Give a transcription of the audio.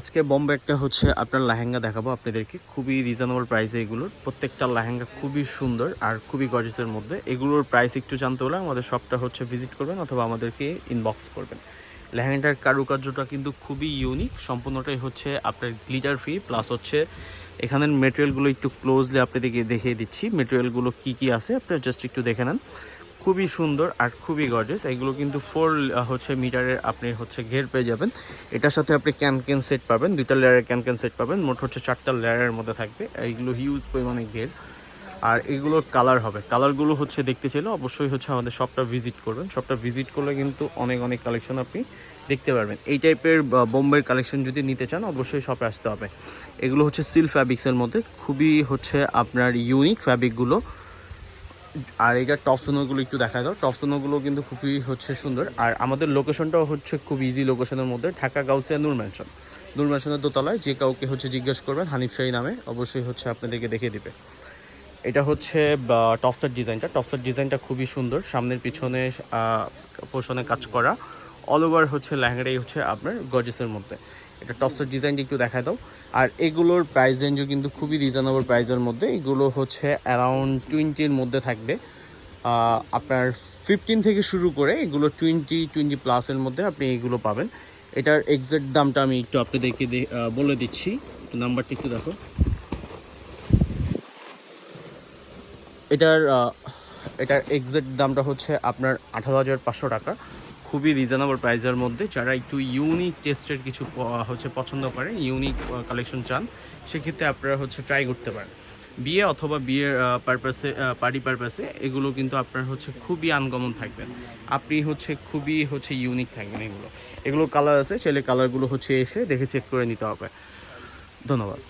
আজকে বোম্বে একটা হচ্ছে আপনার লেহেঙ্গা দেখাবো আপনাদেরকে, খুবই রিজনেবল প্রাইসে। এগুলোর প্রত্যেকটা লেহেঙ্গা খুবই সুন্দর আর খুবই গর্জিয়াসের মধ্যে। এগুলোর প্রাইস একটু জানতে হলে আমাদের শপটা হচ্ছে ভিজিট করবেন অথবা আমাদেরকে ইনবক্স করবেন। লেহেঙ্গাটার কারুকার্যটা কিন্তু খুবই ইউনিক, সম্পূর্ণটাই হচ্ছে আপনার গ্লিটার ফ্রি, প্লাস হচ্ছে এখানের মেটেরিয়ালগুলো একটু ক্লোজলি আপনাদেরকে দেখিয়ে দিচ্ছি। মেটেরিয়ালগুলো কি কি আছে আপনারা জাস্ট একটু দেখে নেন। খুবই সুন্দর আর খুবই গর্জিয়াস। এগুলো কিন্তু 4 হচ্ছে মিটারের আপনি হচ্ছে ঘের পেয়ে যাবেন। এটার সাথে আপনি ক্যান সেট পাবেন, 2টা লেয়ারের ক্যান সেট পাবেন। মোট হচ্ছে 4টা লেয়ারের মধ্যে থাকবে। এইগুলো হিউজ পরিমাণে ঘের। আর এগুলোর কালার হবে, কালারগুলো হচ্ছে দেখতে চাইলে অবশ্যই হচ্ছে আমাদের শপটা ভিজিট করবেন। শপটা ভিজিট করলে কিন্তু অনেক অনেক কালেকশন আপনি দেখতে পারবেন। এই টাইপের বোম্বের কালেকশন যদি নিতে চান অবশ্যই শপে আসতে হবে। এগুলো হচ্ছে সিল্ক ফ্যাব্রিক্সের মধ্যে, খুবই হচ্ছে আপনার ইউনিক ফ্যাব্রিকগুলো। আর এইটার টপসোনোগুলো একটু দেখা দাও। টপসোনোগুলো কিন্তু খুবই হচ্ছে সুন্দর। আর আমাদের লোকেশনটাও হচ্ছে খুব ইজি লোকেশনের মধ্যে, ঢাকা গাউসিয়া নূর ম্যানশন। নূর ম্যানশনের দোতলায় যে কাউকে হচ্ছে জিজ্ঞেস করবেন হানিফ শাহী নামে, অবশ্যই হচ্ছে আপনাদেরকে দেখিয়ে দিবে। এটা হচ্ছে টপসের ডিজাইনটা। টপসের ডিজাইনটা খুবই সুন্দর, সামনের পিছনে পোর্শনে কাজ করা। অল ওভার হচ্ছে লেহেঙ্গাটাই হচ্ছে আপনার গর্জিয়াসের মধ্যে। এটা টপসের ডিজাইনটা একটু দেখায় দাও। আর এগুলোর প্রাইস রেঞ্জও কিন্তু খুবই রিজনেবল প্রাইসের মধ্যে। এগুলো হচ্ছে অ্যারাউন্ড 20-র মধ্যে থাকবে। আপনার 15 থেকে শুরু করে এগুলো 20 প্লাসের মধ্যে আপনি এগুলো পাবেন। এটার এক্সাক্ট দামটা আমি একটু আপনাদেরকে বলে দিচ্ছি। নাম্বারটা একটু দেখো। এটার এটার এক্সাক্ট দামটা হচ্ছে আপনার 18,500 টাকা। খুবই রিজনেবল প্রাইসের মধ্যে। যারা একটু ইউনিক টেস্টের কিছু হচ্ছে পছন্দ করেন, ইউনিক কালেকশন চান, সেক্ষেত্রে আপনারা হচ্ছে ট্রাই করতে পারেন। বিয়ে অথবা বিয়ের পারপাসে, পার্টি পারপাসে এগুলো কিন্তু আপনার হচ্ছে খুবই আনকমন থাকবেন। আপনি হচ্ছে খুবই হচ্ছে ইউনিক থাকবেন। এগুলো কালার আছে, চাইলে কালারগুলো হচ্ছে এসে দেখে চেক করে নিতে হবে। ধন্যবাদ।